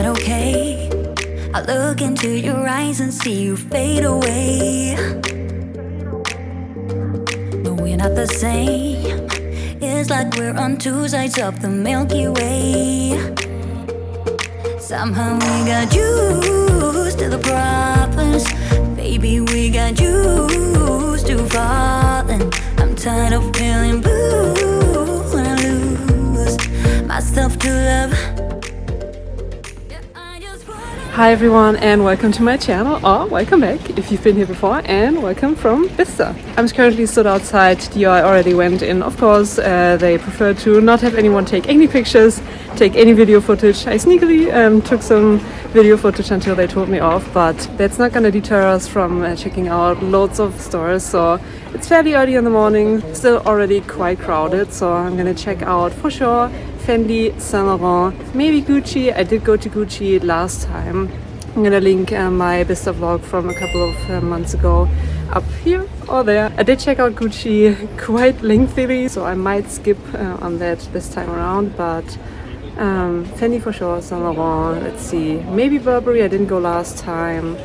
not okay. I look into your eyes and see you fade away. No, we're not the same. It's like we're on two sides of the Milky Way. Somehow we got used to the problems. Baby, we got used to falling. I'm tired of feeling blue when I lose myself to love. Hi everyone and welcome to my channel, or welcome back if you've been here before, and welcome from Bicester. I'm currently stood outside Dior. I already went in. Of course, they prefer to not have anyone take any pictures, take any video footage. I sneakily took some video footage until they told me off, but that's not gonna deter us from checking out loads of stores. So it's fairly early in the morning, still already quite crowded, so I'm gonna check out for sure Fendi, Saint Laurent, maybe Gucci. I did go to Gucci last time. I'm gonna link my Bicester vlog from a couple of months ago up here or there. I did check out Gucci quite lengthily, so I might skip on that this time around, but Fendi for sure, Saint Laurent, let's see, maybe Burberry, I didn't go last time,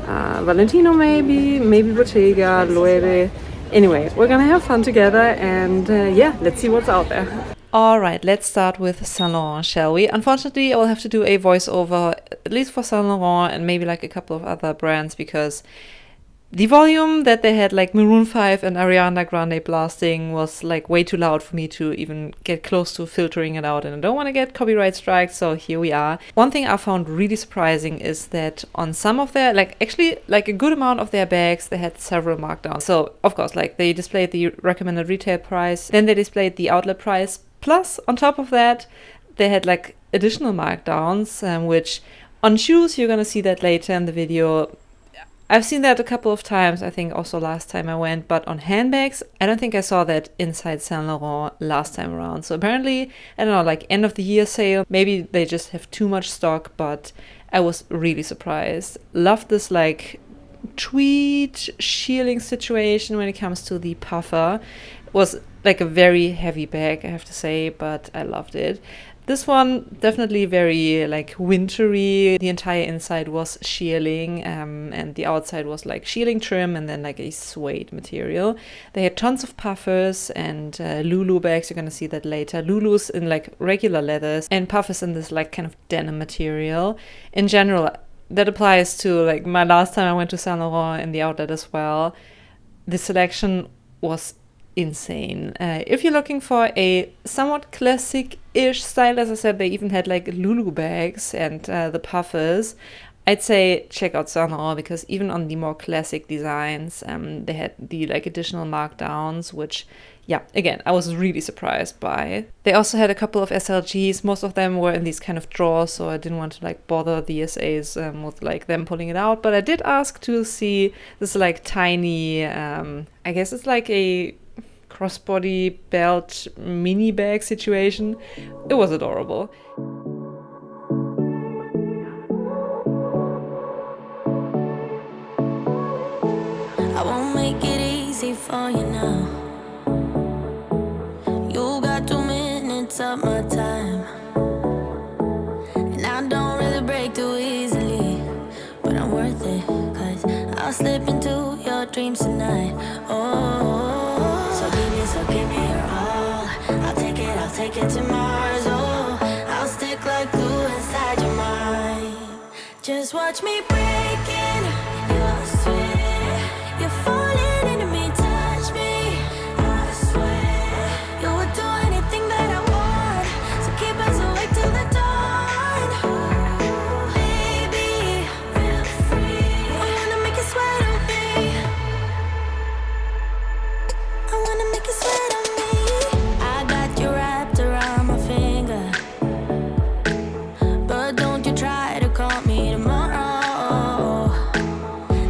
Valentino maybe Bottega, Loewe. Anyway, we're gonna have fun together and yeah, let's see what's out there. Alright, let's start with Saint Laurent, shall we? Unfortunately, I will have to do a voiceover, at least for Saint Laurent and maybe like a couple of other brands, because the volume that they had, like Maroon 5 and Ariana Grande blasting, was like way too loud for me to even get close to filtering it out, and I don't want to get copyright strikes, so here we are. One thing I found really surprising is that on some of their, like actually like a good amount of their bags, they had several markdowns. So of course, like they displayed the recommended retail price, then they displayed the outlet price, plus on top of that they had like additional markdowns, which on shoes you're gonna see that later in the video. I've seen that a couple of times, I think also last time I went, but on handbags, I don't think I saw that inside Saint Laurent last time around. So apparently, I don't know, like end of the year sale, maybe they just have too much stock, but I was really surprised. Love this like tweed shearling situation when it comes to the puffer. It was like a very heavy bag, I have to say, but I loved it. This one definitely very like wintry. The entire inside was shearling and the outside was like shearling trim and then like a suede material. They had tons of puffers and Lulu bags. You're gonna see that later. Lulu's in like regular leathers and puffers in this like kind of denim material. In general, that applies to like my last time I went to Saint Laurent in the outlet as well. The selection was insane. If you're looking for a somewhat classic-ish style, as I said, they even had like Lulu bags and the puffers. I'd say check out Saint Laurent, because even on the more classic designs, they had the like additional markdowns, which, yeah, again, I was really surprised by. They also had a couple of SLGs. Most of them were in these kind of drawers, so I didn't want to like bother the SAs with like them pulling it out. But I did ask to see this like tiny, I guess it's like a crossbody belt mini bag situation. It was adorable. I won't make it easy for you now. You got 2 minutes of my time, and I don't really break too easily, but I'm worth it, 'cause I'll slip into your dreams tonight. So give me your all. I'll take it to Mars. Oh, I'll stick like glue inside your mind. Just watch me breaking your sweat. You're falling into me, touch me. I swear you would do anything that I want. So keep us awake till the dawn. Ooh, baby, feel free. I wanna make you sweat on me. I wanna make you sweat on me. I got you wrapped around my finger, but don't you try to call me tomorrow.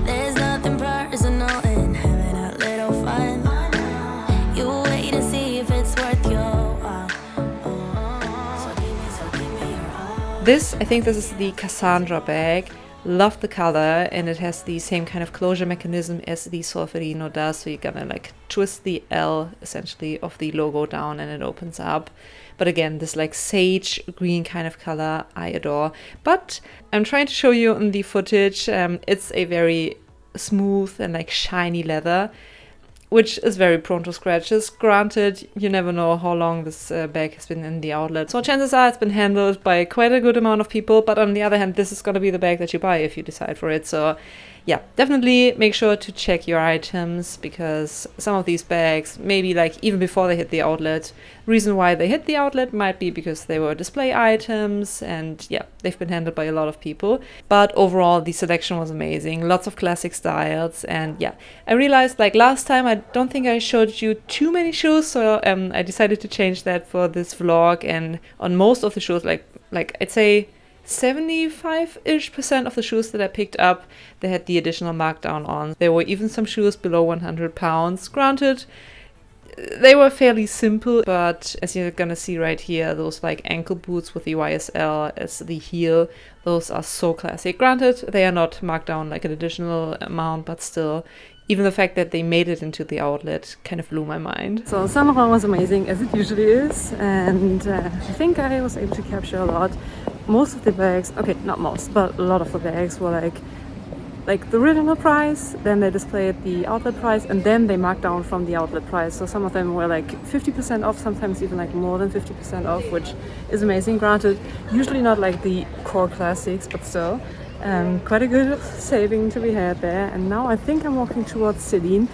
There's nothing personal in having a little fun. You wait and see if it's worth your while. So give me your all. I think this is the Cassandra bag. Love the color, and it has the same kind of closure mechanism as the Solferino does. So you're gonna like twist the L essentially of the logo down and it opens up. But again, this like sage green kind of color I adore. But I'm trying to show you in the footage, it's a very smooth and like shiny leather, which is very prone to scratches. Granted, you never know how long this bag has been in the outlet. So chances are it's been handled by quite a good amount of people. But on the other hand, this is going to be the bag that you buy if you decide for it. So yeah, definitely make sure to check your items, because some of these bags, maybe like even before they hit the outlet, reason why they hit the outlet might be because they were display items, and yeah, they've been handled by a lot of people. But overall, the selection was amazing. Lots of classic styles. And yeah, I realized like last time, I don't think I showed you too many shoes. So I decided to change that for this vlog. And on most of the shoes, like I'd say 75-ish% of the shoes that I picked up, they had the additional markdown on. There were even some shoes below 100 pounds. Granted, they were fairly simple, but as you're gonna see right here, those like ankle boots with the YSL as the heel, those are so classic. Granted, they are not marked down like an additional amount, but still, even the fact that they made it into the outlet kind of blew my mind. So Saint Laurent was amazing, as it usually is, and I think I was able to capture a lot. Most of the bags, okay, not most, but a lot of the bags were like the original price, then they displayed the outlet price, and then they marked down from the outlet price. So some of them were like 50% off, sometimes even like more than 50% off, which is amazing. Granted, usually not like the core classics, but still. Quite a good saving to be had there. And now I think I'm walking towards Celine.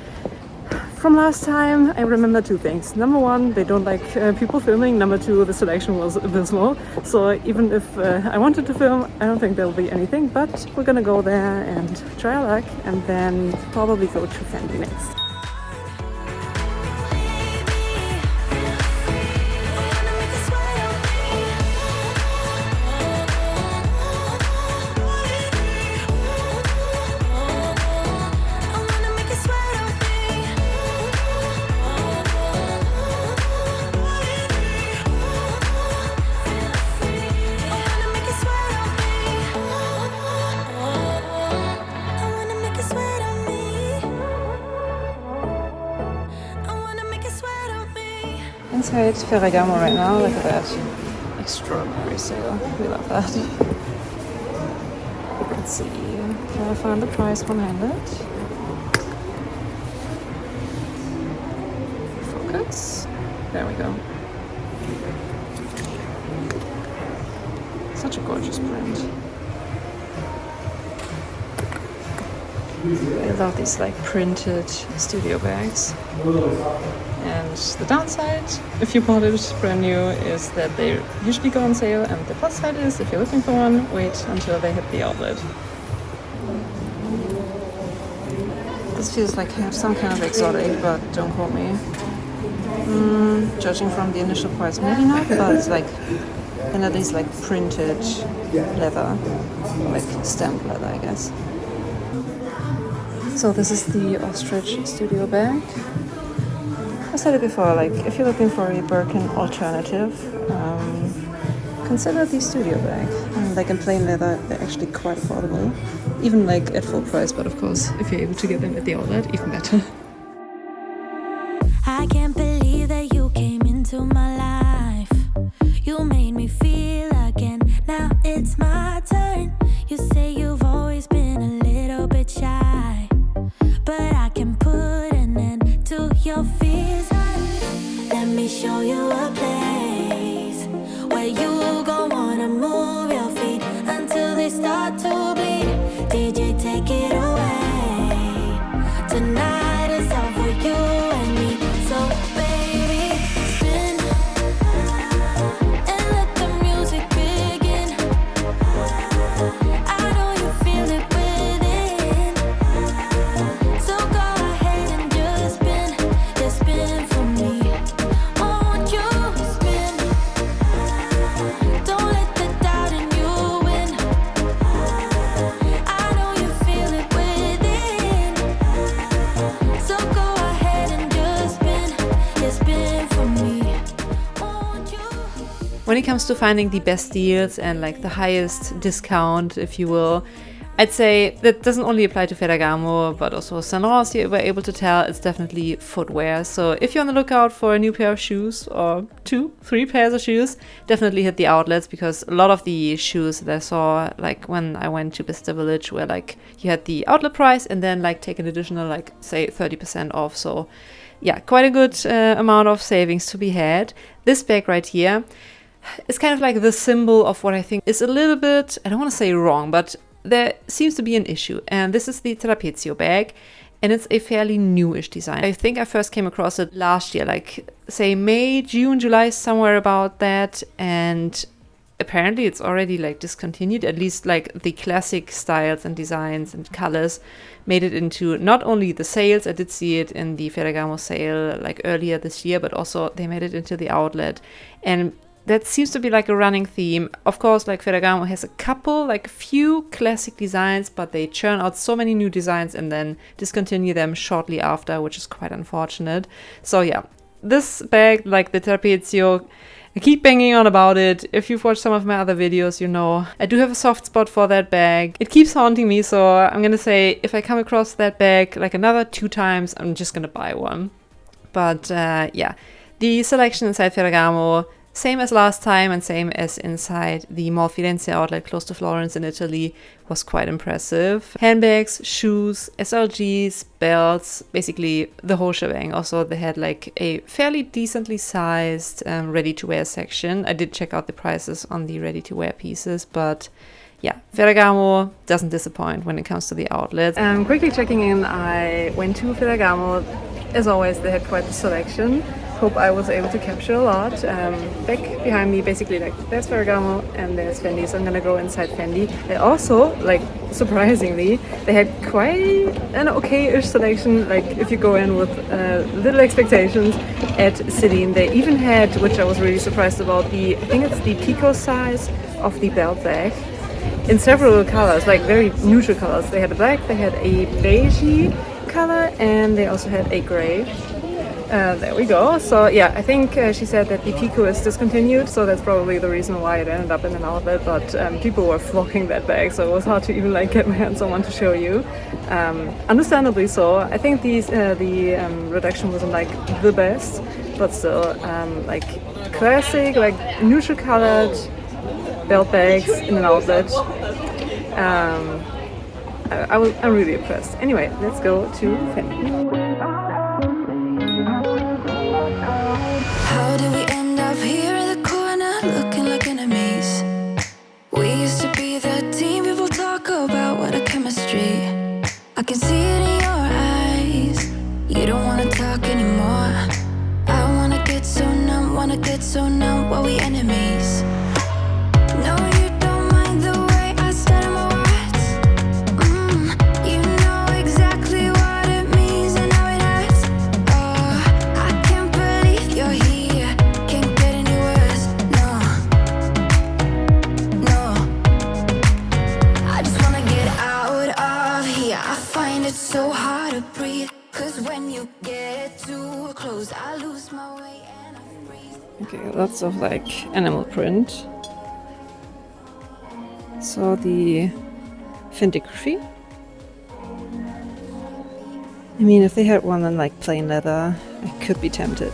From last time, I remember two things. Number one, they don't like people filming. Number two, the selection was abysmal. So even if I wanted to film, I don't think there'll be anything. But we're gonna go there and try our luck, and then probably go to Fendi next. Inside Ferragamo right now, look at that. Extraordinary sale. We love that. Let's see. Can I find the price behind it? Focus. There we go. Such a gorgeous print. I love these like printed studio bags. And the downside, if you bought it brand new, is that they usually go on sale, and the plus side is, if you're looking for one, wait until they hit the outlet. This feels like some kind of exotic, but don't quote me. Judging from the initial price, maybe not, but it's like at least like printed leather, like stamped leather, I guess. So this is the ostrich studio bag. I said it before, like if you're looking for a Birkin alternative, consider the studio bag. Like in plain leather, they're actually quite affordable, even like at full price. But of course, if you're able to get them at the outlet, even better. I can't believe that you came into my life. You made me feel again. Now it's my turn. You say you've always been a little bit shy, but I can put an end to your fears. Let me show you a place where you gon' wanna move your feet until they start to bleed. DJ, take it away. Tonight is all for you and me. So baby, spin and let the music begin. I know you feel it within, so go ahead and just spin for me. Won't you spin? Don't let the doubt in you win. I know you feel it within, so go ahead and just spin for me. Won't you? When it comes to finding the best deals and like the highest discount, if you will, I'd say that doesn't only apply to Ferragamo, but also Saint Laurent, you were able to tell it's definitely footwear. So if you're on the lookout for a new pair of shoes, or 2, 3 pairs of shoes, definitely hit the outlets, because a lot of the shoes that I saw, like when I went to Bicester Village, where like you had the outlet price and then like take an additional, like say 30% off. So yeah, quite a good amount of savings to be had. This bag right here is kind of like the symbol of what I think is a little bit, I don't want to say wrong, but there seems to be an issue. And this is the Trapezio bag, and it's a fairly newish design. I think I first came across it last year, like say May, June, July, somewhere about that. And apparently it's already like discontinued, at least like the classic styles and designs and colors made it into not only the sales, I did see it in the Ferragamo sale like earlier this year, but also they made it into the outlet. And that seems to be like a running theme. Of course, like Ferragamo has a couple, like few classic designs, but they churn out so many new designs and then discontinue them shortly after, which is quite unfortunate. So yeah, this bag, like the Trapezio, I keep banging on about it. If you've watched some of my other videos, you know I do have a soft spot for that bag. It keeps haunting me, so I'm gonna say if I come across that bag like another 2 times, I'm just gonna buy one. But yeah, the selection inside Ferragamo, same as last time and same as inside the Mall Firenze outlet close to Florence in Italy, was quite impressive. Handbags, shoes, SLGs, belts, basically the whole shebang. Also, they had like a fairly decently sized ready-to-wear section. I did check out the prices on the ready-to-wear pieces, but yeah, Ferragamo doesn't disappoint when it comes to the outlets. Quickly checking in, I went to Ferragamo. As always, they had quite the selection. Hope I was able to capture a lot. Back behind me, basically, like there's Ferragamo and there's Fendi, so I'm gonna go inside Fendi. They also, like surprisingly, they had quite an okay-ish selection. Like if you go in with little expectations at Celine, they even had, which I was really surprised about, I think it's the Pico size of the belt bag in several colors, like very neutral colors. They had a black, they had a beigey color, and they also had a gray. There we go. So yeah, I think she said that the Pico is discontinued, so that's probably the reason why it ended up in an outlet, but people were flocking that bag, so it was hard to even like get my hands on one to show you. Understandably so. I think the reduction wasn't like the best, but still like classic, like neutral colored belt bags in an outlet. I'm really impressed. Anyway, let's go to Fendi. How did we end up here in the corner, looking like enemies? We used to be the team people talk about, what a chemistry. I can see it in your eyes. You don't wanna talk anymore. I wanna get so numb while we enemies. No, you don't mind the way I stutter my words. You know exactly what it means and how it hurts. Oh, I can't believe you're here. Can't get any worse. No. I just wanna get out of here. I find it so hard to breathe. 'Cause when you get too close, I lose my way and I freeze. Okay, lots of like animal print. So the fendigraphy. I mean, if they had one in like plain leather, I could be tempted.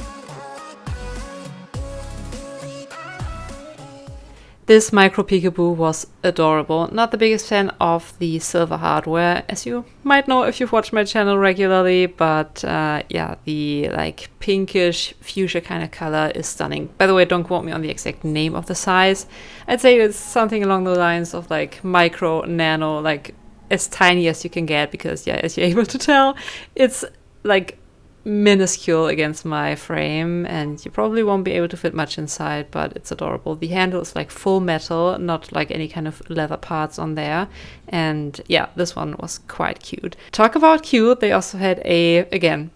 This micro peekaboo was adorable. Not the biggest fan of the silver hardware, as you might know if you've watched my channel regularly, but yeah, the like pinkish fuchsia kind of color is stunning. By the way, don't quote me on the exact name of the size. I'd say it's something along the lines of like micro, nano, like as tiny as you can get, because yeah, as you're able to tell, it's like minuscule against my frame, and you probably won't be able to fit much inside, but it's adorable. The handle is like full metal, not like any kind of leather parts on there, and yeah, this one was quite cute. Talk about cute, they also had a, again,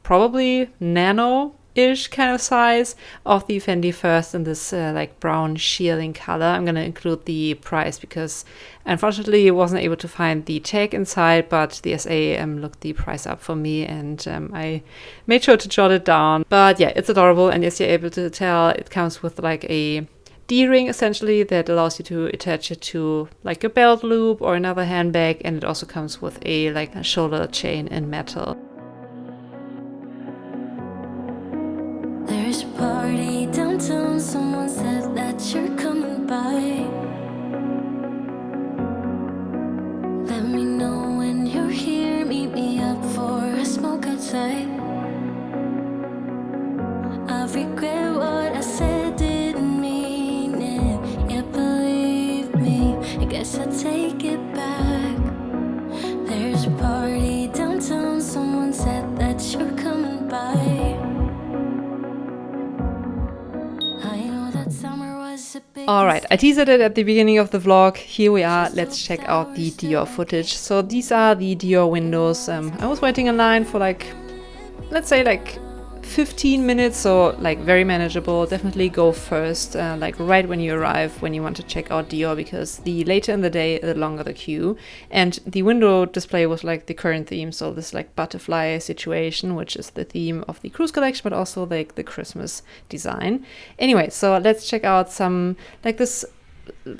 probably nano-ish kind of size of the Fendi First in this like brown shearling color. I'm gonna include the price because unfortunately I wasn't able to find the tag inside, but the SA looked the price up for me, and I made sure to jot it down. But yeah, it's adorable, and as you're able to tell, it comes with like a D-ring essentially that allows you to attach it to like a belt loop or another handbag, and it also comes with a like a shoulder chain in metal. There's a party downtown, someone said that you're coming by. Let me know when you're here, meet me up for a smoke outside. I regret what I said, didn't mean it. Yeah, believe me, I guess I'll take it back. There's a party downtown, someone said that you're coming by. Alright, I teased it at the beginning of the vlog. Here we are. Let's check out the Dior footage. So these are the Dior windows. I was waiting in line for like, let's say like 15 minutes, so like very manageable. Definitely go first, like right when you arrive, when you want to check out Dior, because the later in the day, the longer the queue. And the window display was like the current theme, so this like butterfly situation, which is the theme of the cruise collection, but also like the Christmas design. Anyway, so let's check out some like this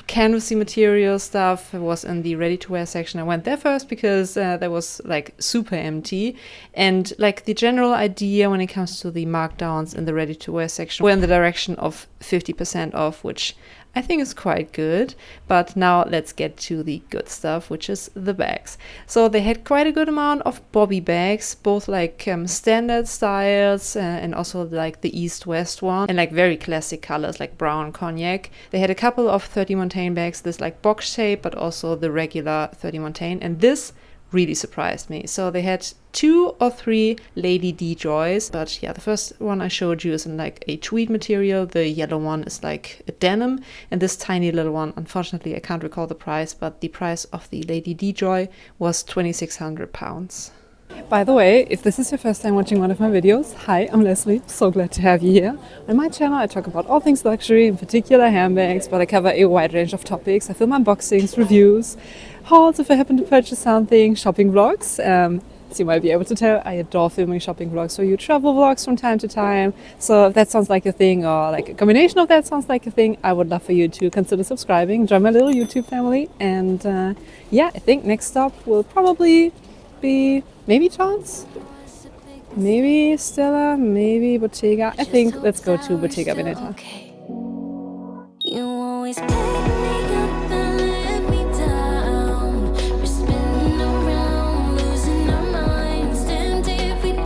canvasy material stuff. Was in the ready-to-wear section. I went there first because there was like super empty, and like the general idea when it comes to the markdowns in the ready-to-wear section were in the direction of 50% off, which I think is quite good. But now let's get to the good stuff, which is the bags. So they had quite a good amount of bobby bags, both like standard styles and also like the east-west one, and like very classic colors like brown cognac. They had a couple of 30 Montaigne bags, this like box shape, but also the regular 30 Montaigne, and this really surprised me. So they had 2 or 3 Lady D Joys, but yeah, the first one I showed you is in like a tweed material. The yellow one is like a denim, and this tiny little one, unfortunately I can't recall the price, but the price of the Lady D Joy was £2,600. By the way, if this is your first time watching one of my videos, hi, I'm Lesley, so glad to have you here. On my channel I talk about all things luxury, in particular handbags, but I cover a wide range of topics. I film unboxings, reviews, hauls if I happen to purchase something, shopping vlogs. As you might be able to tell, I adore filming shopping vlogs, for you travel vlogs from time to time. So if that sounds like a thing, or like a combination of that sounds like a thing, I would love for you to consider subscribing, join my little YouTube family. And yeah, I think next stop will probably be maybe Tods, maybe Stella, maybe Bottega. I think let's go to Bottega Veneta. You always pick me up and let me down. We're spinning around, losing our minds. Damned if we do,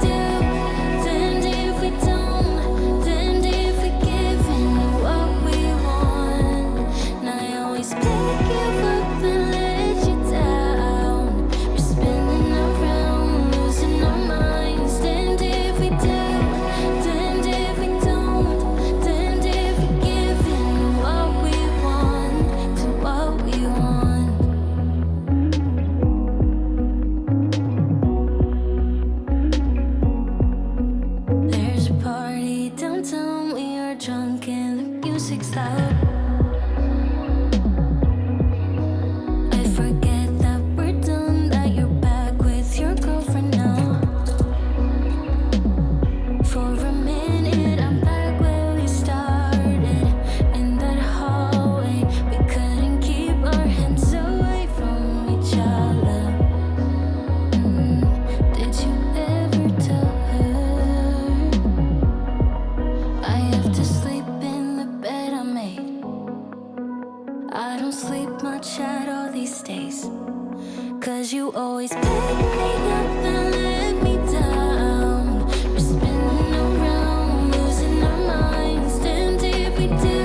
damned if we don't, damned if we give in what we want. And I always pick you up and let you down. We're spinning around, losing our minds. Damned if we do, damned if we don't, damned if we give in what we want, to what we want. There's a party downtown, we are drunk and the music's loud. I forget that we're done, that you're back with your girlfriend now. For a minute, I'm back where we started, in that hallway. We couldn't keep our hands away from each other. Did you ever tell her I have to sleep in the bed I made? I don't sleep much at all these days, 'cause you always pick me up and let me down. We're spinning around, losing our minds. Damned if we do,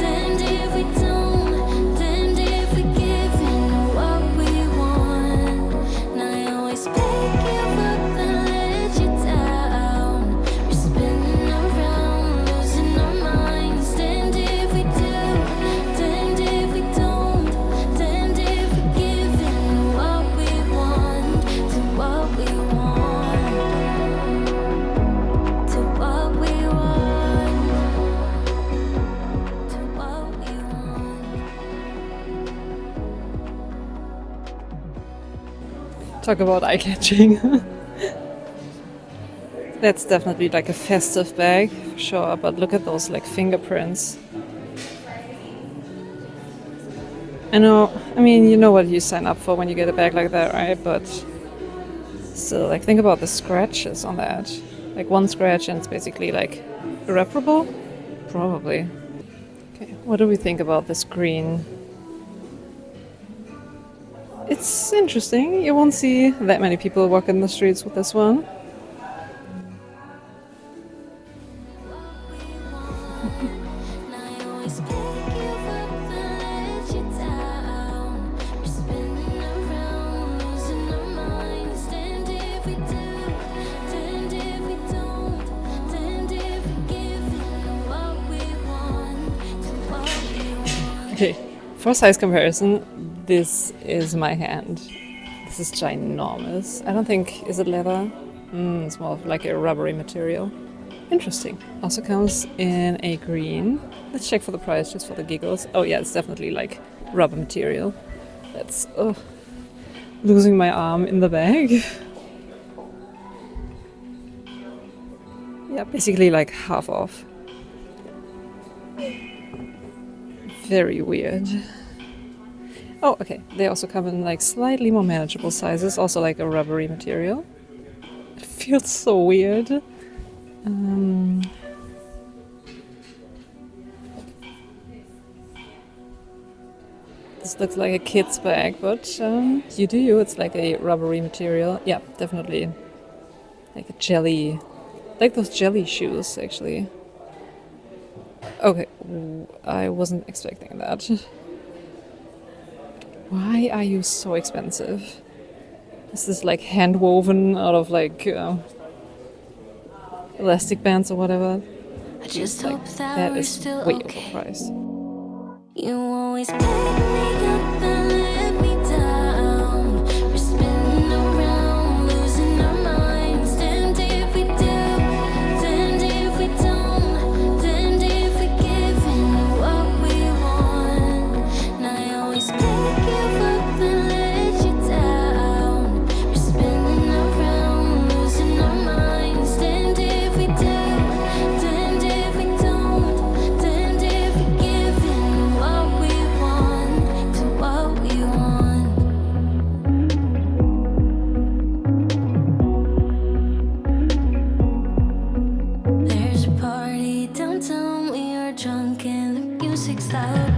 damned if we don't, damned if we give in what we want. And I always pick you up and let you down. We're spinning around, losing our minds. Damned if we do, damned if we don't, damned if we give in what we want, to what we want, to what we want, to what we want. Talk about eye-catching. That's definitely like a festive bag, for sure, but look at those like fingerprints. I know, I mean, you know what you sign up for when you get a bag like that, right? But still, like, think about the scratches on that. Like, one scratch and it's basically, like, irreparable? Probably. Okay, what do we think about this green? It's interesting. You won't see that many people walking the streets with this one. Okay, for size comparison, this is my hand. This is ginormous. I don't think, is it leather? It's more of like a rubbery material. Interesting. Also comes in a green. Let's check for the price just for the giggles. Oh yeah, it's definitely like rubber material. That's losing my arm in the bag. Yeah, basically like half off. Very weird. Oh, okay. They also come in like slightly more manageable sizes, also like a rubbery material. It feels so weird. This looks like a kid's bag, but you do you. It's like a rubbery material. Yeah, definitely like a jelly, like those jelly shoes, actually. Okay, I wasn't expecting that. Why are you so expensive? Is this like hand woven out of like elastic bands or whatever? I just Like, hope that that we're is still way okay. overpriced. You always pick me up and let me down. We're spinning around, losing our minds. And if we do, then if we don't, then if we give in to what we want. And I always pick you up and let you down. We're spinning around, losing our minds. And if we do, then if we don't, then if we give in to what we want, to what we want. There's a party downtown, we are drunk and the music's loud.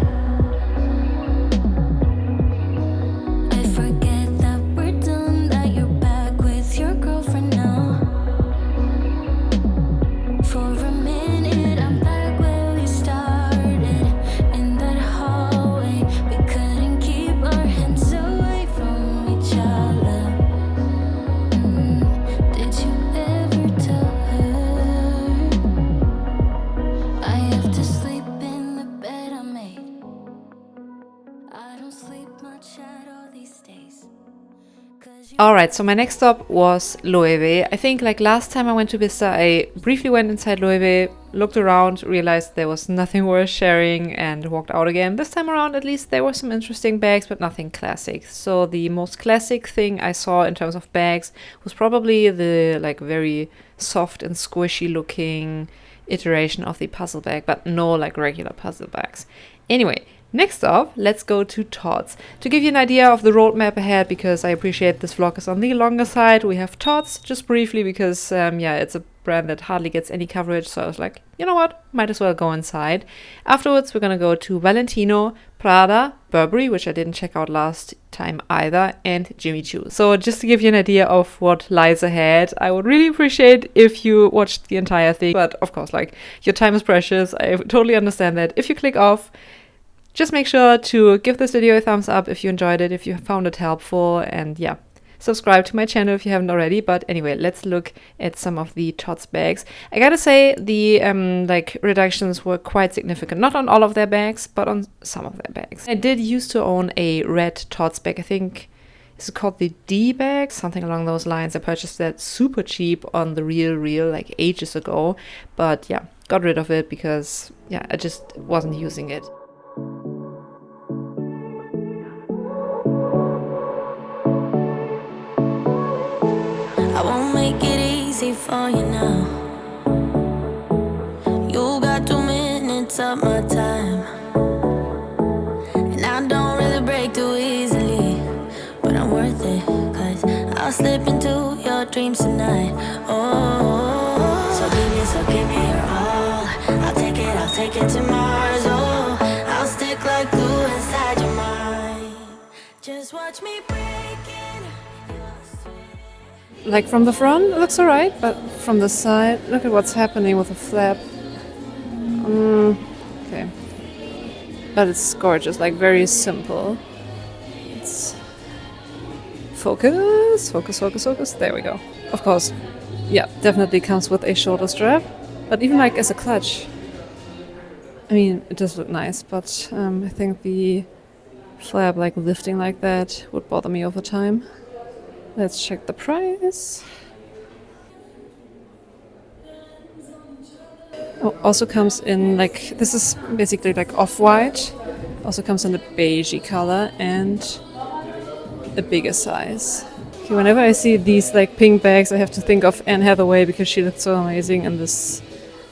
I forget that we're done, that you're back with your girlfriend now. For a minute, I'm back where we started, in that hallway. We couldn't keep our hands away from each other. Did you ever tell her I have to sleep in the bed I made? I don't sleep much at all these days. 'Cause you Alright, so my next stop was Loewe. I think like last time I went to Bicester, I briefly went inside Loewe, looked around, realized there was nothing worth sharing and walked out again. This time around at least there were some interesting bags, but nothing classic. So the most classic thing I saw in terms of bags was probably the like very soft and squishy looking iteration of the puzzle bag, but no like regular puzzle bags. Anyway, next up, let's go to Tods. To give you an idea of the roadmap ahead, because I appreciate this vlog is on the longer side, we have Tods, just briefly, because yeah, it's a brand that hardly gets any coverage, so I was like, you know what, might as well go inside. Afterwards, we're gonna go to Valentino, Prada, Burberry, which I didn't check out last time either, and Jimmy Choo. So just to give you an idea of what lies ahead, I would really appreciate if you watched the entire thing, but of course, like, your time is precious, I totally understand that. If you click off, just make sure to give this video a thumbs up if you enjoyed it, if you found it helpful, and yeah, subscribe to my channel if you haven't already. But anyway, let's look at some of the Tods bags. I gotta say the like reductions were quite significant, not on all of their bags, but on some of their bags. I did used to own a red Tods bag, I think it's called the D bag, something along those lines. I purchased that super cheap on the real like ages ago, but yeah, got rid of it because yeah, I just wasn't using it. I won't make it easy for you now. You got 2 minutes of my time, and I don't really slip into your dreams tonight. Oh, so give me your all. I'll take it to Mars. Oh, I'll stick like glue inside your mind. Just watch me breaking your sweet. Like from the front, it looks alright, but from the side, look at what's happening with the flap. Okay. But it's gorgeous, like very simple. It's focus. There we go. Of course, yeah, definitely comes with a shoulder strap. But even like as a clutch, I mean, it does look nice, but I think the flap like lifting like that would bother me over time. Let's check the price. Oh, also comes in like, this is basically like off-white. Also comes in a beigey color and a bigger size. Okay, whenever I see these like pink bags, I have to think of Anne Hathaway because she looked so amazing in this.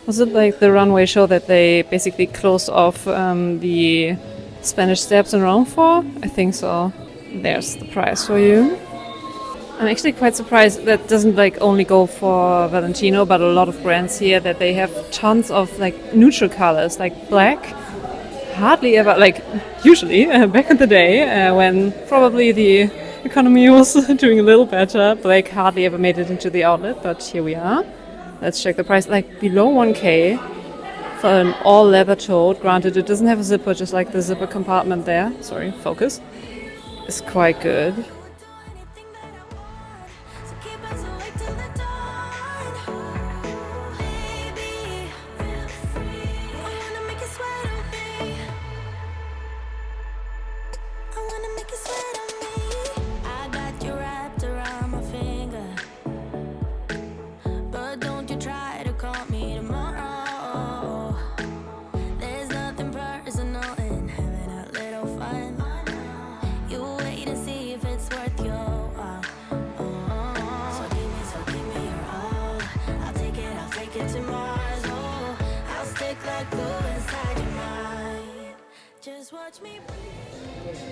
Was it like the runway show that they basically closed off the Spanish Steps in Rome for? I think so. There's the price for you. I'm actually quite surprised that doesn't like only go for Valentino, but a lot of brands here, that they have tons of like neutral colors, like black. Hardly ever, like usually back in the day when probably the economy was doing a little better, black hardly ever made it into the outlet, but here we are. Let's check the price, like below 1K for an all leather tote. Granted, it doesn't have a zipper, just like the zipper compartment there. Sorry, focus. It's quite good.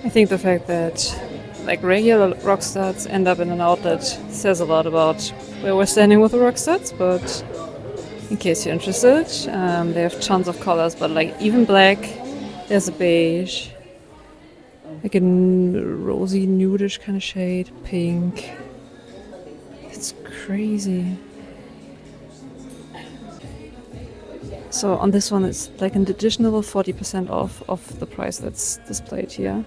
I think the fact that like regular rock studs end up in an outlet says a lot about where we're standing with the rock studs, but in case you're interested, they have tons of colors, but like even black, there's a beige, like a rosy nudish kind of shade, pink. It's crazy. So on this one, it's like an additional 40% off of the price that's displayed here.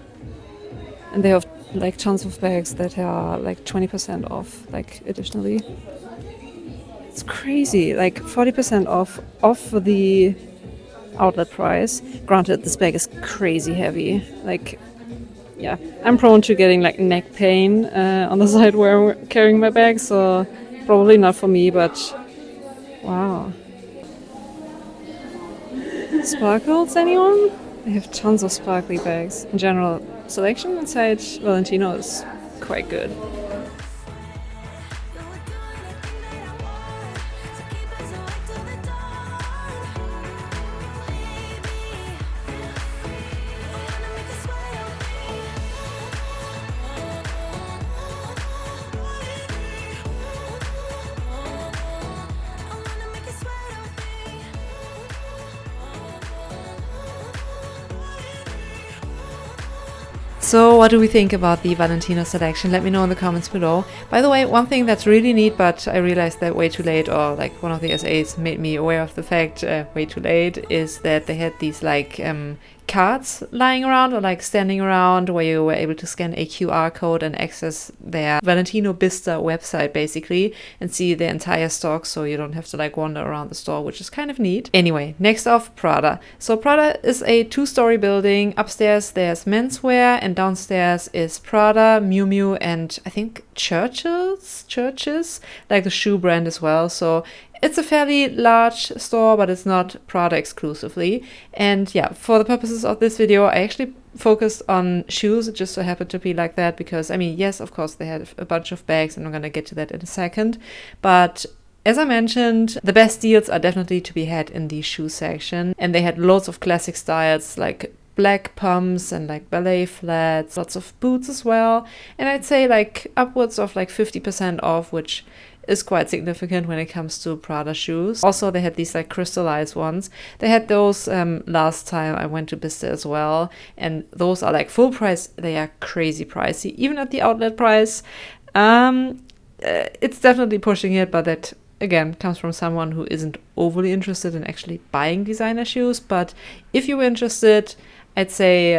And they have like tons of bags that are like 20% off, like additionally. It's crazy, like 40% off the outlet price. Granted, this bag is crazy heavy. Like, yeah, I'm prone to getting like neck pain on the side where I'm carrying my bag, so probably not for me, but wow. Sparkles, anyone? They have tons of sparkly bags. In general, selection inside Valentino is quite good. So what do we think about the Valentino selection? Let me know in the comments below. By the way, one thing that's really neat, but I realized that way too late, or like one of the SAs made me aware of the fact way too late, is that they had these like cards lying around or like standing around where you were able to scan a QR code and access their Valentino Bicester website basically and see the entire stock, so you don't have to like wander around the store, which is kind of neat. Anyway, next off, Prada. So Prada is a 2-story building. Upstairs there's menswear and downstairs is Prada, Miu Miu, and I think Churches, like the shoe brand as well. So it's a fairly large store, but it's not Prada exclusively. And yeah, for the purposes of this video, I actually focused on shoes. It just so happened to be like that because, I mean, yes, of course, they had a bunch of bags, and I'm gonna get to that in a second. But as I mentioned, the best deals are definitely to be had in the shoe section. And they had loads of classic styles, like black pumps and like ballet flats, lots of boots as well. And I'd say like upwards of like 50% off, which is quite significant when it comes to Prada shoes. Also, they had these like crystallized ones. They had those last time I went to Bicester as well, and those are like full price. They are crazy pricey, even at the outlet price. It's definitely pushing it, but that again comes from someone who isn't overly interested in actually buying designer shoes. But if you're interested, I'd say,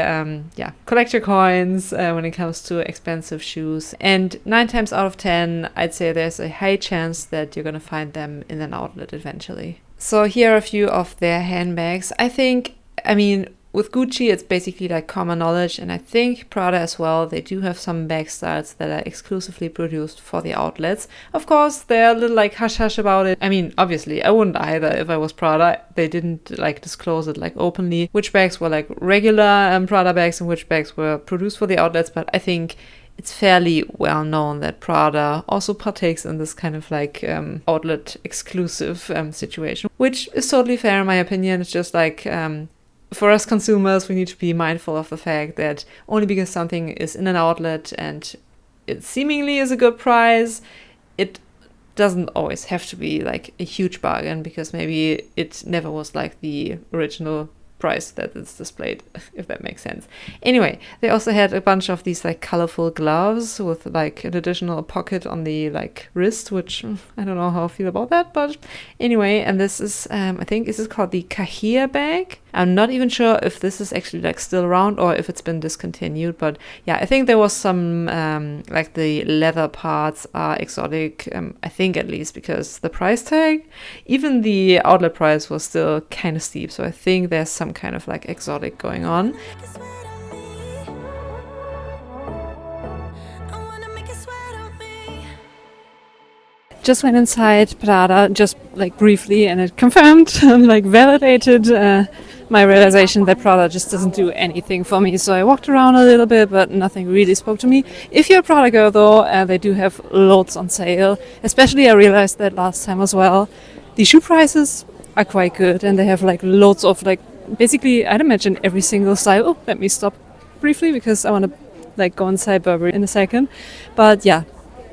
collect your coins when it comes to expensive shoes. And 9 times out of 10, I'd say there's a high chance that you're going to find them in an outlet eventually. So here are a few of their handbags. With Gucci, it's basically like common knowledge, and I think Prada as well, they do have some bag styles that are exclusively produced for the outlets. Of course, they're a little like hush-hush about it. I mean, obviously, I wouldn't either if I was Prada. They didn't like disclose it like openly, which bags were like regular Prada bags and which bags were produced for the outlets, but I think it's fairly well known that Prada also partakes in this kind of like outlet exclusive situation, which is totally fair in my opinion. It's just like for us consumers, we need to be mindful of the fact that only because something is in an outlet and it seemingly is a good price, it doesn't always have to be like a huge bargain, because maybe it never was like the original price that it's displayed, if that makes sense. Anyway, they also had a bunch of these like colorful gloves with like an additional pocket on the like wrist, which I don't know how I feel about that, but anyway. And this is I think this is called the Kahir bag. I'm not even sure if this is actually like still around or if it's been discontinued, but yeah, I think there was some like the leather parts are exotic, I think at least, because the price tag, even the outlet price, was still kind of steep, so I think there's some kind of like exotic going on. Just went inside Prada, just like briefly, and it confirmed, like validated my realization that Prada just doesn't do anything for me. So I walked around a little bit, but nothing really spoke to me. If you're a Prada girl though, they do have loads on sale. Especially I realized that last time as well. The shoe prices are quite good, and they have like loads of like, basically I'd imagine every single style. Oh, let me stop briefly because I want to like go inside Burberry in a second. But yeah,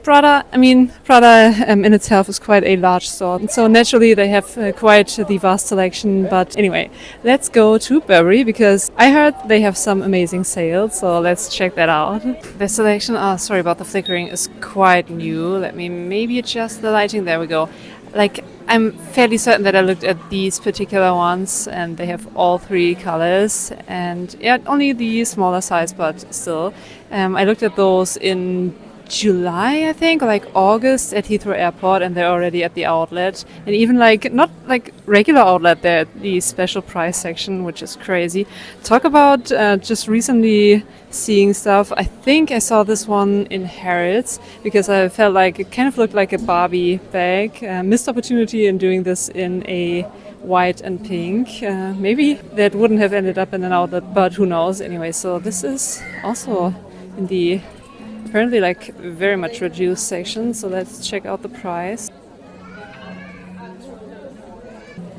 Prada in itself is quite a large store, and so naturally they have quite the vast selection. But anyway, let's go to Burberry because I heard they have some amazing sales, so let's check that out. The selection, sorry about the flickering, is quite new. Let me maybe adjust the lighting. There we go. Like, I'm fairly certain that I looked at these particular ones and they have all 3 colors, and yeah, only the smaller size, but still. I looked at those in July, I think, or like August at Heathrow Airport, and they're already at the outlet. And even like, not like regular outlet, they're at the special price section, which is crazy. Talk about just recently seeing stuff. I think I saw this one in Harrods because I felt like it kind of looked like a Barbie bag. Missed opportunity in doing this in a white and pink. Maybe that wouldn't have ended up in an outlet, but who knows. Anyway, so this is also in the apparently like very much reduced section, so let's check out the price.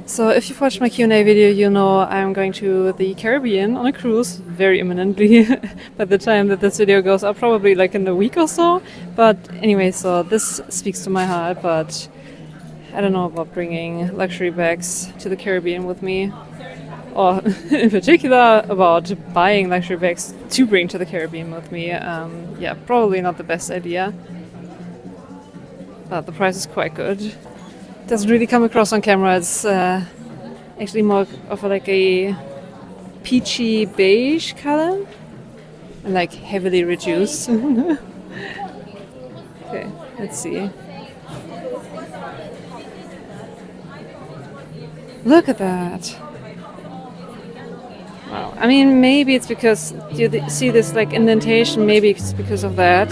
So if you've watched my Q&A video, you know I'm going to the Caribbean on a cruise very imminently. By the time that this video goes up, probably like in a week or so. But anyway, so this speaks to my heart, but I don't know about bringing luxury bags to the Caribbean with me. Or in particular about buying luxury bags to bring to the Caribbean with me. Yeah, probably not the best idea. But the price is quite good. Doesn't really come across on camera. It's actually more of like a peachy beige color. And like heavily reduced. Okay, let's see. Look at that. Wow. I mean, maybe it's because you see this like indentation, maybe it's because of that.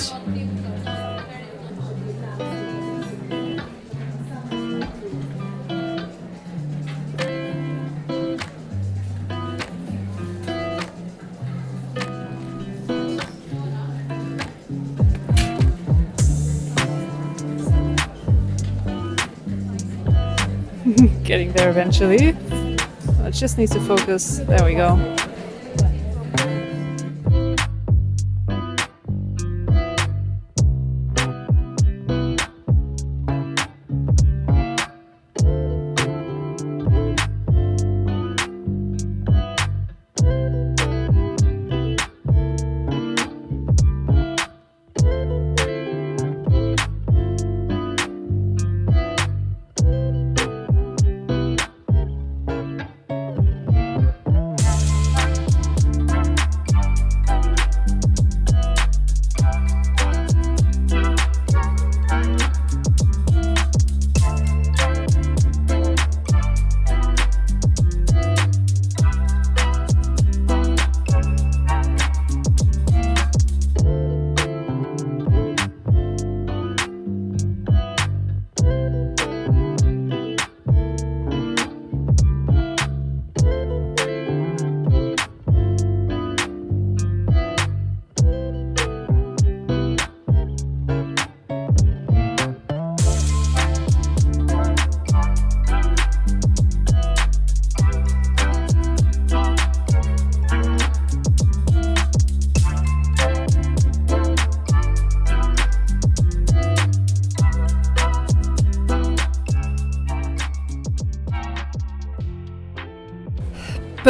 Getting there eventually. It just needs to focus. There we go.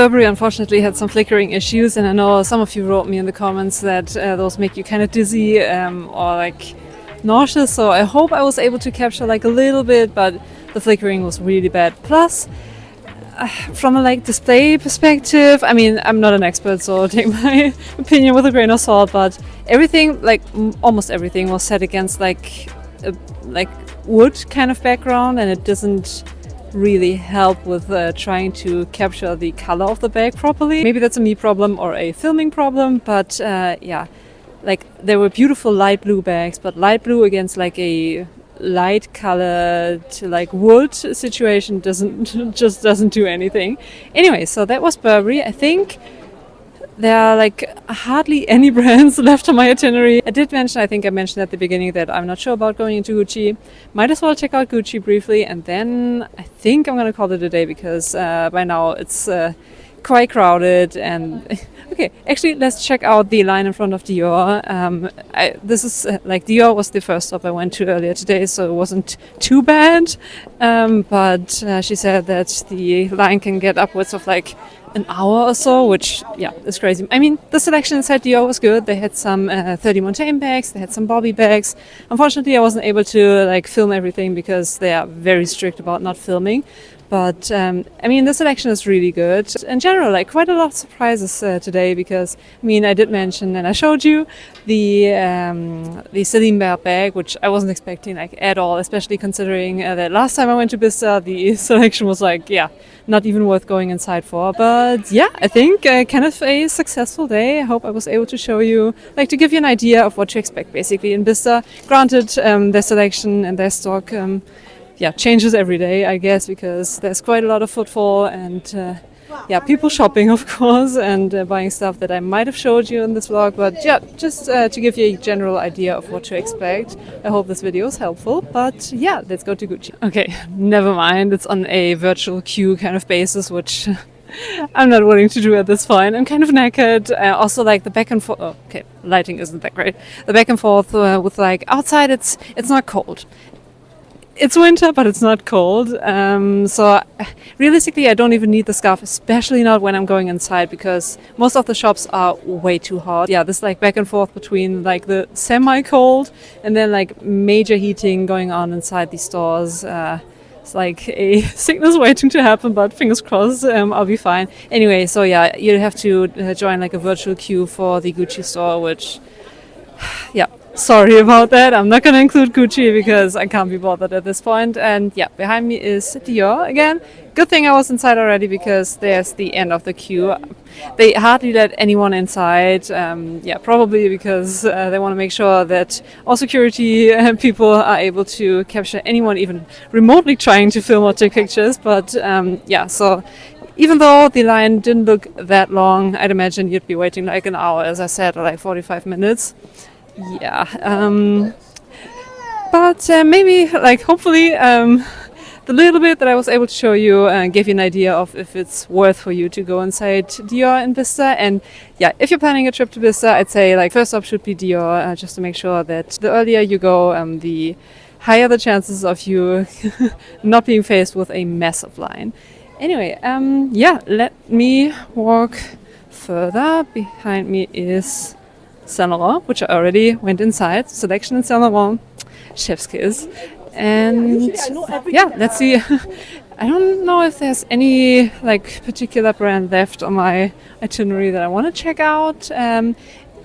Burberry unfortunately had some flickering issues, and I know some of you wrote me in the comments that those make you kind of dizzy or like nauseous, so I hope I was able to capture like a little bit, but the flickering was really bad. Plus, from a like display perspective, I mean, I'm not an expert, so take my opinion with a grain of salt, but everything, like almost everything, was set against like a wood kind of background, and it doesn't really help with trying to capture the color of the bag properly. Maybe that's a me problem or a filming problem, but yeah, like there were beautiful light blue bags, but light blue against like a light colored like wood situation doesn't do anything. Anyway, so that was Burberry. I think there are like hardly any brands left on my itinerary. I think I mentioned at the beginning that I'm not sure about going into Gucci. Might as well check out Gucci briefly, and then I think I'm gonna call it a day, because by now it's quite crowded. And okay, actually let's check out the line in front of Dior. This is like Dior was the first stop I went to earlier today, so it wasn't too bad, but she said that the line can get upwards of like an hour or so, which yeah, is crazy. I mean, the selection inside Dior was good. They had some 30 Montaigne bags, they had some Bobby bags. Unfortunately, I wasn't able to like film everything because they are very strict about not filming. But I mean, the selection is really good. In general, like quite a lot of surprises today, because I mean, I did mention and I showed you the Celine bag, which I wasn't expecting like at all, especially considering that last time I went to Bicester, the selection was like, yeah, not even worth going inside for. But yeah, I think kind of a successful day. I hope I was able to show you, like to give you an idea of what to expect basically in Bicester. Granted, their selection and their stock yeah, changes every day, I guess, because there's quite a lot of footfall and yeah, people shopping, of course, and buying stuff that I might have showed you in this vlog. But yeah, just to give you a general idea of what to expect. I hope this video is helpful. But yeah, let's go to Gucci. Okay, never mind. It's on a virtual queue kind of basis, which I'm not willing to do at this point. I'm kind of knackered. Also, like the back and forth. Oh, okay, lighting isn't that great. The back and forth with like outside, it's not cold. It's winter, but it's not cold. So realistically, I don't even need the scarf, especially not when I'm going inside, because most of the shops are way too hot. Yeah, this like back and forth between like the semi-cold and then like major heating going on inside these stores. It's like a sickness waiting to happen, but fingers crossed, I'll be fine. Anyway, so yeah, you have to join like a virtual queue for the Gucci store, which, yeah. Sorry about that. I'm not going to include Gucci because I can't be bothered at this point. And yeah, behind me is Dior again. Good thing I was inside already, because there's the end of the queue. They hardly let anyone inside. Yeah, probably because they want to make sure that all security people are able to capture anyone even remotely trying to film or take pictures. But yeah, so even though the line didn't look that long, I'd imagine you'd be waiting like an hour, as I said, or like 45 minutes. Yeah, but maybe, like, hopefully, the little bit that I was able to show you gave you an idea of if it's worth for you to go inside Dior in Bicester. And yeah, if you're planning a trip to Bicester, I'd say like first up should be Dior, just to make sure that the earlier you go, the higher the chances of you not being faced with a massive line. Anyway, yeah, let me walk further. Behind me is Saint Laurent, which I already went inside. Selection in Saint Laurent, chef's kiss. And yeah, let's see. I don't know if there's any like particular brand left on my itinerary that I want to check out.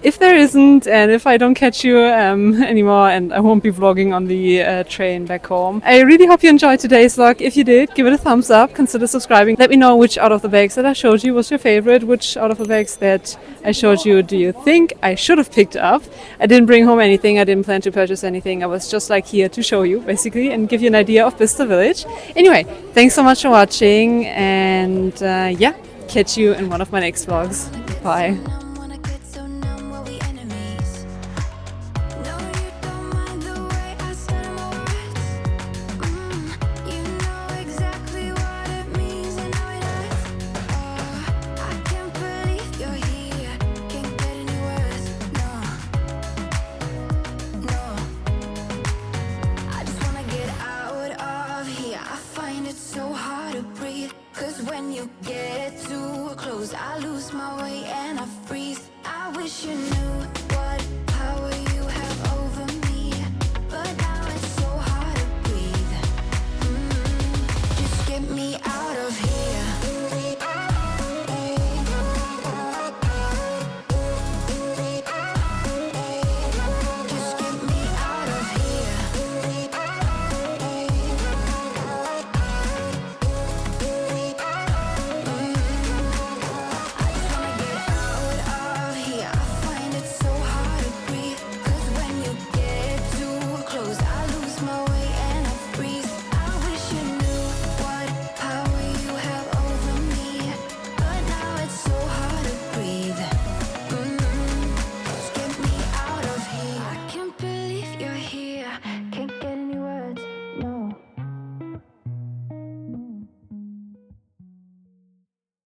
If there isn't, and if I don't catch you anymore, and I won't be vlogging on the train back home, I really hope you enjoyed today's vlog. If you did, give it a thumbs up, consider subscribing. Let me know which out of the bags that I showed you was your favorite, which out of the bags that I showed you do you think I should have picked up. I didn't bring home anything, I didn't plan to purchase anything. I was just like here to show you basically and give you an idea of Bicester Village. Anyway, thanks so much for watching, and yeah, catch you in one of my next vlogs. Bye.